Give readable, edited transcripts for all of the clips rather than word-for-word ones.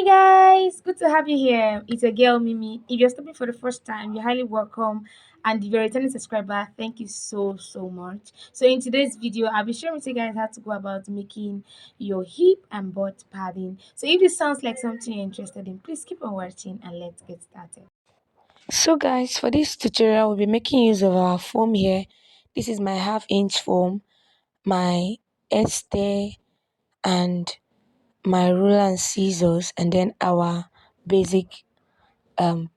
Guys, good to have you here. It's a girl Mimi. If you're stopping for the first time, you're highly welcome. And if you're a returning subscriber, thank you so much. So in today's video, I'll be sharing with you guys how to go about making your hip and butt padding. So if this sounds like something you're interested in, please keep on watching and let's get started. So guys, for this tutorial, we'll be making use of our foam here. This is my half-inch foam, my Estee and my ruler and scissors, and then our basic um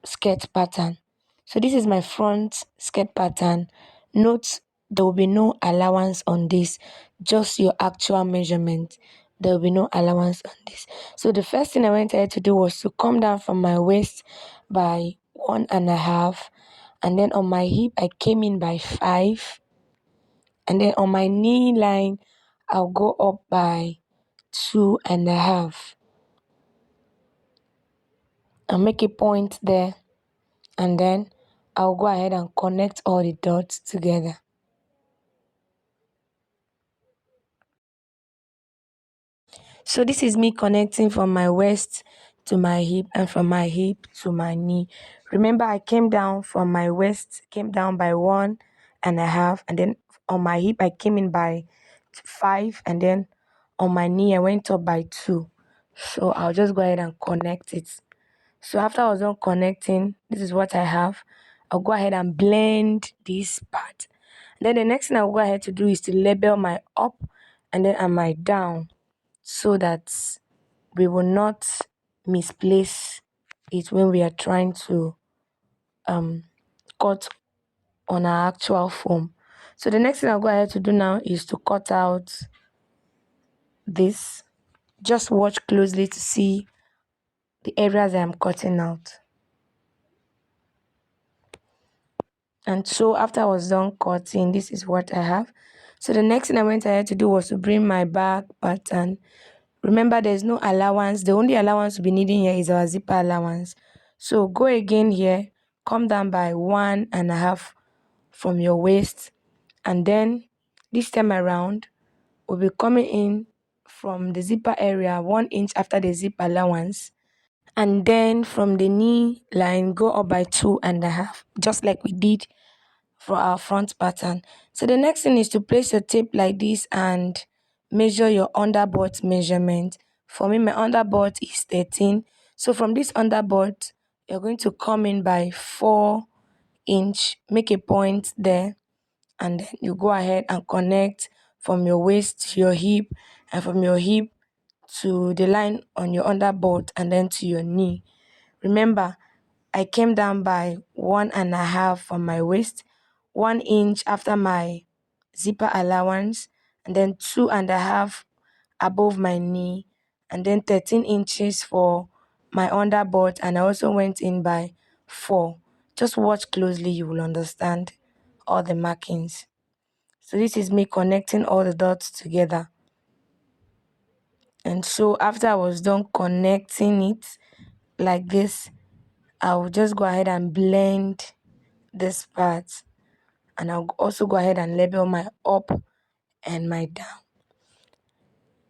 skirt pattern. So this is my front skirt pattern. Note there will be no allowance on this, just your actual measurement. There will be no allowance on this. So the first thing I went ahead to do was to come down from my waist by 1.5, and then on my hip I came in by 5, and then on my knee line I'll go up by 2.5 and make a point there, and then I'll go ahead and connect all the dots together. So this is me connecting from my waist to my hip and from my hip to my knee. Remember, I came down from my waist, came down by 1.5, and then on my hip I came in by 5, and then on my knee I went up by 2. So I'll just go ahead and connect it. So after I was done connecting, this is what I have. I'll go ahead and blend this part. Then the next thing I'll go ahead to do is to label my up and then and my down, so that we will not misplace it when we are trying to um cut on our actual foam. So the next thing I'll go ahead to do now is to cut out this. Just watch closely to see the areas I am cutting out. And so after I was done cutting, this is what I have. So the next thing I went ahead to do was to bring my back pattern. Remember, there's no allowance. The only allowance we'll be needing here is our zipper allowance. So go again here, come down by 1.5 from your waist, and then this time around we'll be coming in from the zipper area 1 inch after the zip allowance, and then from the knee line go up by 2.5, just like we did for our front pattern. So the next thing is to place your tape like this and measure your underbutt measurement. For me, my underbutt is 13. So from this underbutt, you're going to come in by 4 inch, make a point there, and then you go ahead and connect from your waist to your hip, and from your hip to the line on your underbutt, and then to your knee. Remember, I came down by 1.5 from my waist, 1 inch after my zipper allowance, and then 2.5 above my knee, and then 13 inches for my underbutt, and I also went in by 4. Just watch closely, you will understand all the markings. So this is me connecting all the dots together. And so after I was done connecting it like this, I will just go ahead and blend this part, and I'll also go ahead and label my up and my down.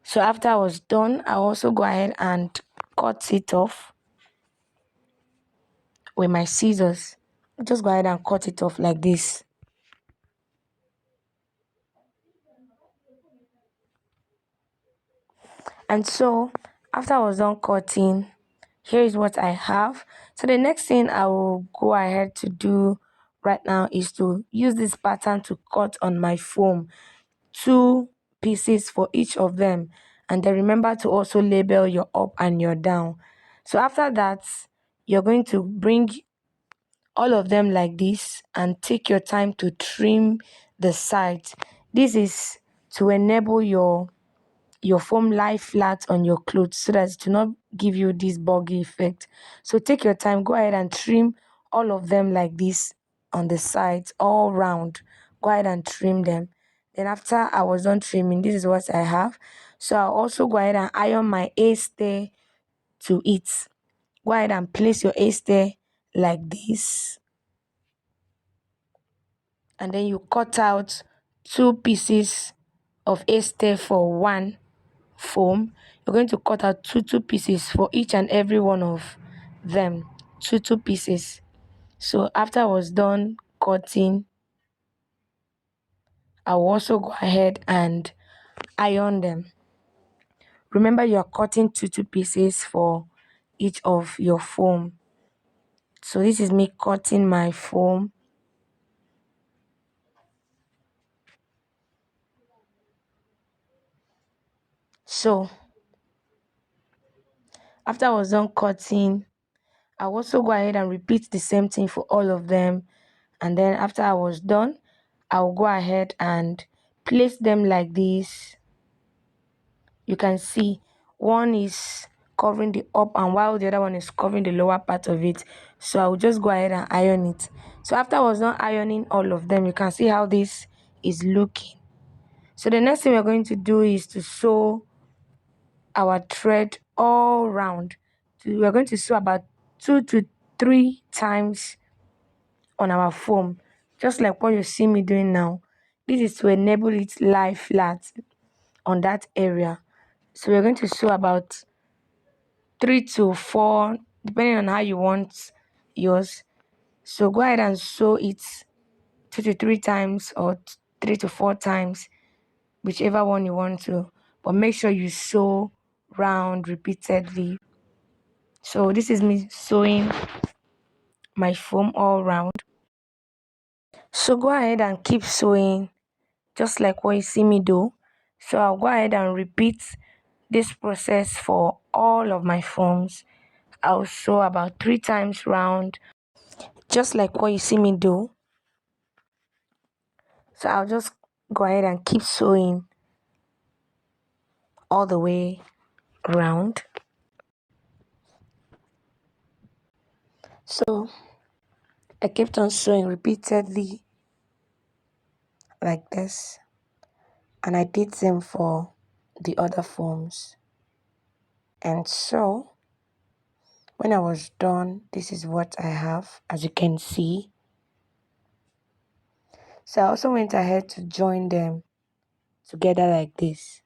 So after I was done, I'll also go ahead and cut it off with my scissors. Just go ahead and cut it off like this. And so after I was done cutting, here is what I have. So the next thing I will go ahead to do right now is to use this pattern to cut on my foam, 2 pieces for each of them, and then remember to also label your up and your down. So after that, you're going to bring all of them like this and take your time to trim the sides. This is to enable your foam lie flat on your clothes, so that it do not give you this buggy effect. So take your time, go ahead and trim all of them like this on the sides all round. Go ahead and trim them. Then after I was done trimming, this is what I have. So I'll also go ahead and iron my A-stay to it. Go ahead and place your A-stay like this, and then you cut out 2 pieces of A-stay for one foam, you're going to cut out two pieces for each and every one of them. Two pieces. So after I was done cutting, I'll also go ahead and iron them. Remember, you're cutting two pieces for each of your foam. So this is me cutting my foam. So after I was done cutting, I'll also go ahead and repeat the same thing for all of them. And then after I was done, I'll go ahead and place them like this. You can see one is covering the up and while the other one is covering the lower part of it. So I'll just go ahead and iron it. So after I was done ironing all of them, you can see how this is looking. So the next thing we're going to do is to sew our thread all round. We're going to sew about 2 to 3 times on our foam, just like what you see me doing now. This is to enable it lie flat on that area. So we're going to sew about 3 to 4, depending on how you want yours. So go ahead and sew it 2 to 3 times or 3 to 4 times, whichever one you want to. But make sure you sew round repeatedly. So this is me sewing my foam all round. So go ahead and keep sewing just like what you see me do. So I'll go ahead and repeat this process for all of my foams. I'll sew about 3 times round, just like what you see me do. So I'll just go ahead and keep sewing all the way around. So I kept on sewing repeatedly like this, and I did them for the other foams. And so when I was done, this is what I have, as you can see. So I also went ahead to join them together like this.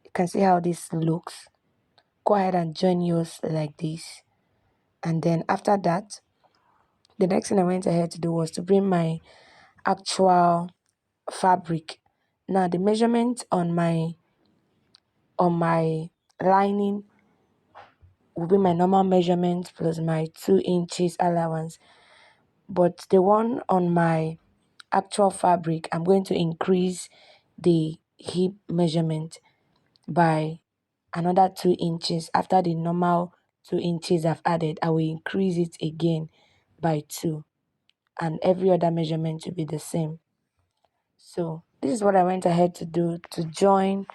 You can see how this looks. Go ahead and join yours like this. And then after that, the next thing I went ahead to do was to bring my actual fabric. Now the measurement on my lining will be my normal measurement plus my 2 inches allowance. But the one on my actual fabric, I'm going to increase the hip measurement by another 2 inches. After the normal 2 inches I've added, I will increase it again by 2, and every other measurement will be the same. So this is what I went ahead to do to join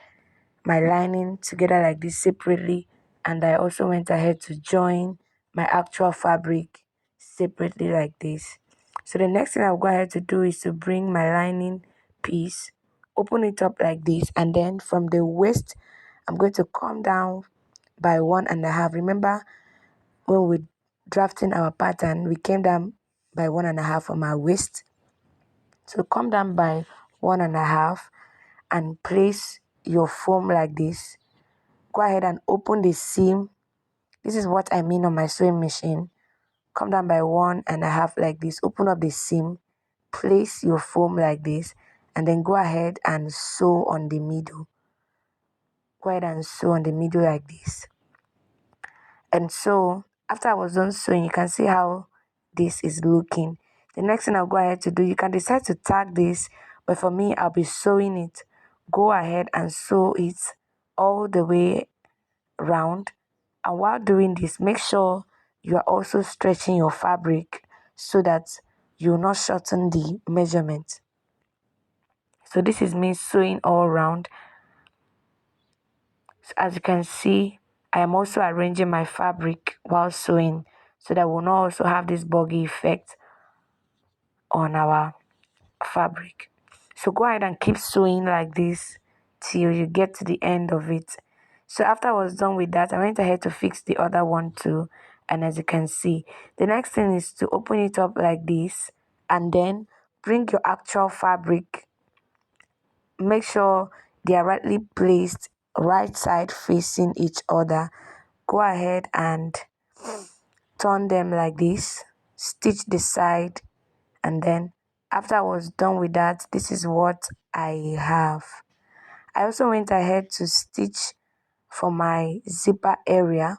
my lining together like this separately, and I also went ahead to join my actual fabric separately like this. So the next thing I'll go ahead to do is to bring my lining piece, open it up like this, and then from the waist I'm going to come down by 1.5. Remember when we drafting our pattern, we came down by 1.5 from our waist. So come down by 1.5 and place your foam like this. Go ahead and open the seam. This is what I mean on my sewing machine. Come down by 1.5 like this. Open up the seam. Place your foam like this. And then go ahead and sew on the middle. Go ahead and sew on the middle like this. And so after I was done sewing, you can see how this is looking. The next thing I'll go ahead to do, you can decide to tag this, but for me, I'll be sewing it. Go ahead and sew it all the way round. And while doing this, make sure you are also stretching your fabric so that you will not shorten the measurement. So this is me sewing all around. So as you can see, I am also arranging my fabric while sewing so that we'll not also have this buggy effect on our fabric. So go ahead and keep sewing like this till you get to the end of it. So after I was done with that, I went ahead to fix the other one too. And as you can see, the next thing is to open it up like this and then bring your actual fabric. Make sure they are rightly placed right side facing each other. Go ahead and turn them like this, stitch the side, and then after I was done with that, this is what I have. I also went ahead to stitch for my zipper area,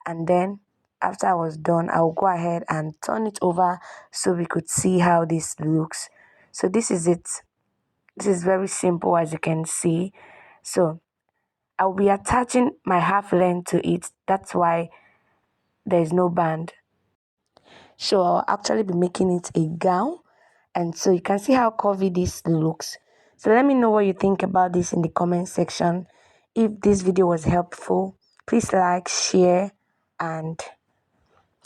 and then after I was done, I'll go ahead and turn it over so we could see how this looks. So this is it. This is very simple, as you can see. So I'll be attaching my half length to it. That's why there's no band. So I'll actually be making it a gown, and so you can see how curvy this looks. So let me know what you think about this in the comment section. If this video was helpful, please like, share, and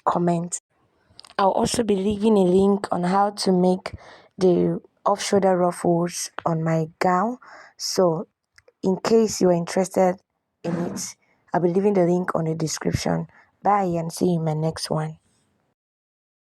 comment. I'll also be leaving a link on how to make the off-shoulder ruffles on my gown. So in case you're interested in it, I'll be leaving the link on the description. Bye and see you in my next one.